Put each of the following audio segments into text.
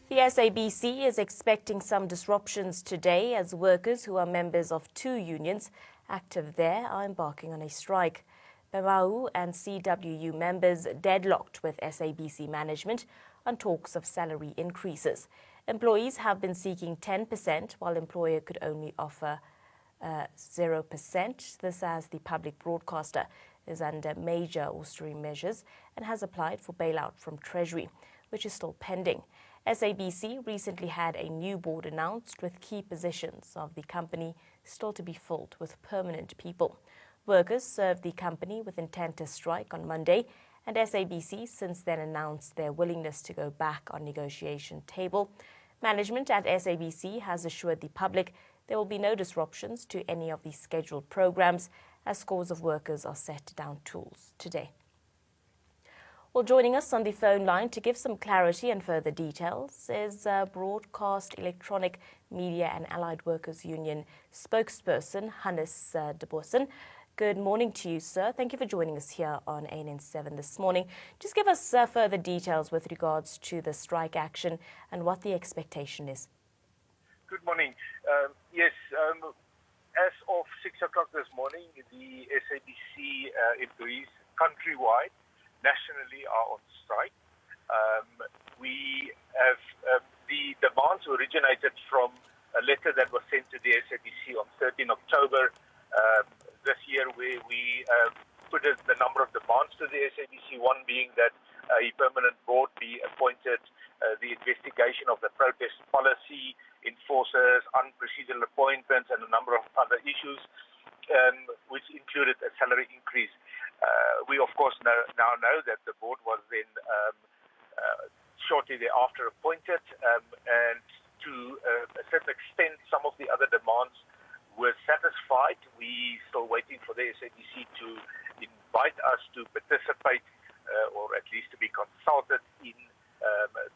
The SABC is expecting some disruptions today as workers who are members of two unions active there are embarking on a strike. BMAU and CWU members deadlocked with SABC management on talks of salary increases. Employees have been seeking 10%, while employer could only offer 0%. This as the public broadcaster is under major austerity measures and has applied for bailout from Treasury, which is still pending. SABC recently had a new board announced with key positions of the company still to be filled with permanent people. Workers served the company with intent to strike on Monday, and SABC since then announced their willingness to go back on negotiation table. Management at SABC has assured the public there will be no disruptions to any of the scheduled programs as scores of workers are set down tools today. Well, joining us on the phone line to give some clarity and further details is Broadcast, Electronic Media and Allied Workers Union spokesperson Hannes de Bossen. Good morning to you, sir. Thank you for joining us here on ANN7 this morning. Just give us further details with regards to the strike action and what the expectation is. Good morning. Yes, as of 6 o'clock this morning, the SABC employees countrywide nationally are on strike. We have the demands originated from a letter that was sent to the SABC on 13 October this year, where we put the number of demands to the SABC, one being that a permanent board be appointed, the investigation of the protest policy, enforcers, unprocedural appointments, and a number of other issues, which included a salary increase. We, of course, now know that the board was then shortly thereafter appointed, and to a certain extent, some of the other demands were satisfied. We still waiting for the SABC to invite us to participate, or at least to be consulted in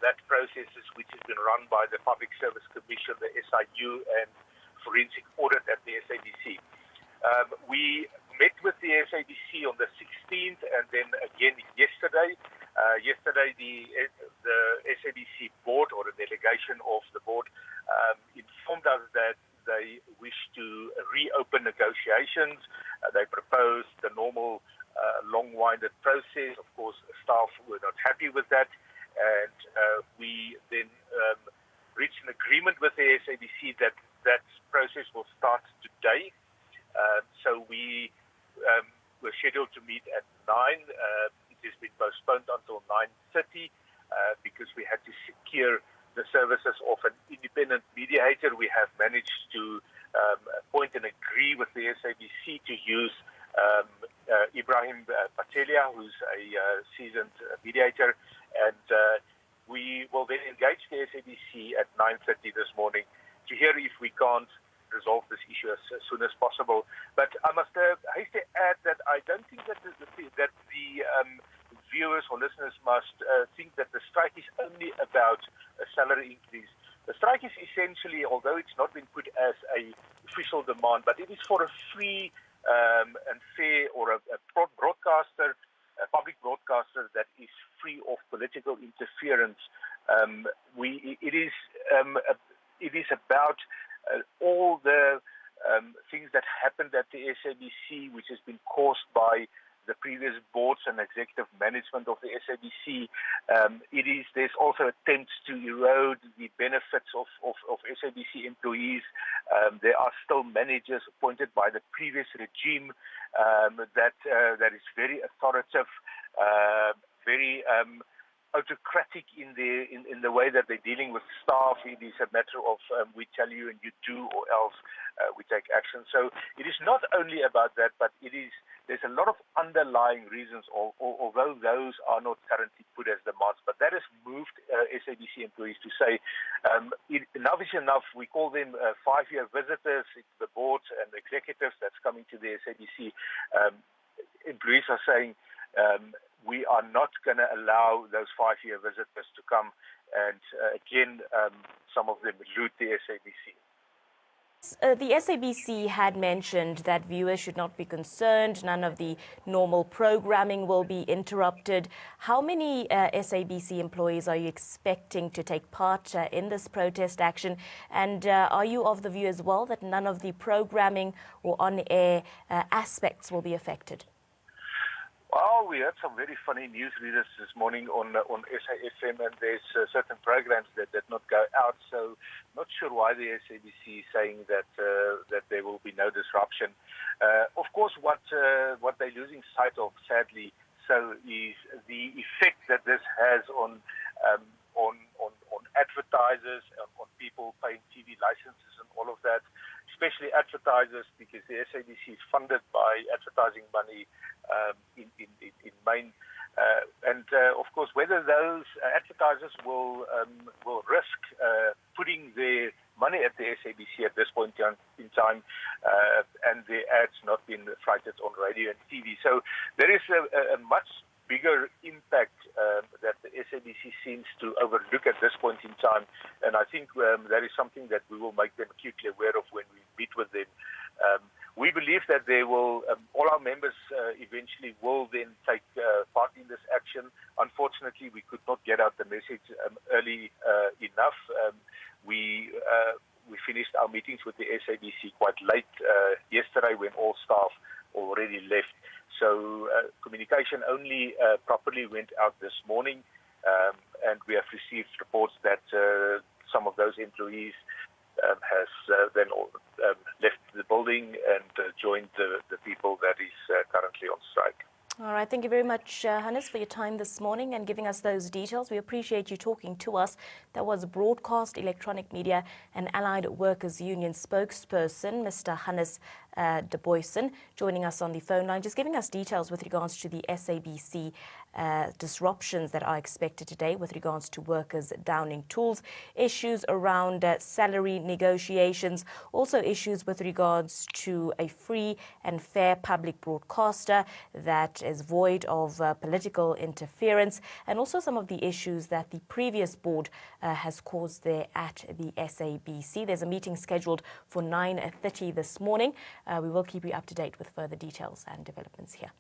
that process, which has been run by the Public Service Commission, the SIU, and forensic audit at the SABC. We met with the SABC on the 16th and then again yesterday. Yesterday, the SABC board, or a delegation of the board, informed us that they wish to reopen negotiations. They proposed the normal long-winded process. Of course, staff were not happy with that, and we then reached an agreement with the SABC that that process will start today. So we were scheduled to meet at 9. It has been postponed until 9:30 because we had to secure the services of an independent mediator. We have managed to appoint and agree with the SABC to use Ibrahim Patelia, who's a seasoned mediator, and we will then engage the SABC at 9:30 this morning to hear if we can't resolve this issue as soon as possible. But I must hastily add that I don't think that the viewers or listeners must think that the strike is only about a salary increase. The strike is essentially, although it's not been put as a official demand, but it is for a free and fair, or a broadcaster, a public broadcaster that is free of political interference. It is about all the things that happened at the SABC, which has been caused by the previous boards and executive management of the SABC. There's also attempts to erode the benefits of SABC employees. There are still managers appointed by the previous regime that is very authoritative, very autocratic in the way that they're dealing with staff. It is a matter of we tell you and you do, or else we take action. So it is not only about that, but there's a lot of underlying reasons, although those are not currently put as demands. But that has moved SABC employees to say enough is enough. We call them 5-year visitors. It's the board and executives that's coming to the SABC. Employees are saying we are not going to allow those 5-year visitors to come, and again, some of them elude the SABC. The SABC had mentioned that viewers should not be concerned. None of the normal programming will be interrupted. How many SABC employees are you expecting to take part in this protest action? And are you of the view as well that none of the programming or on-air aspects will be affected? Well, we had some very funny news readers this morning on SAFM, and there's certain programs that did not go out. So, not sure why the SABC is saying that there will be no disruption. Of course, what they're losing sight of, sadly, so is the effect that this has on advertisers, on people paying TV licenses and all of that, especially advertisers, because the SABC is funded by advertising money in main. And of course, whether those advertisers will risk putting their money at the SABC at this point in time, and the ads not being freighted on radio and TV. So there is a much bigger impact that the SABC seems to overlook at this point in time, and I think that is something that we will make them acutely aware of when we meet with them. We believe that they will, all our members eventually will then take part in this action. Unfortunately, we could not get out the message early enough. We finished our meetings with the SABC quite late yesterday when all staff already left. So communication only properly went out this morning, and we have received reports that some of those employees has then left the building and joined the people that is currently on strike. All right. Thank you very much, Hannes, for your time this morning and giving us those details. We appreciate you talking to us. That was Broadcast, Electronic Media and Allied Workers Union spokesperson, Mr. Hannes de Boysen, joining us on the phone line, just giving us details with regards to the SABC disruptions that are expected today with regards to workers downing tools, issues around salary negotiations, also issues with regards to a free and fair public broadcaster that is void of political interference, and also some of the issues that the previous board has caused there at the SABC. There's a meeting scheduled for 9:30 this morning. We will keep you up to date with further details and developments here.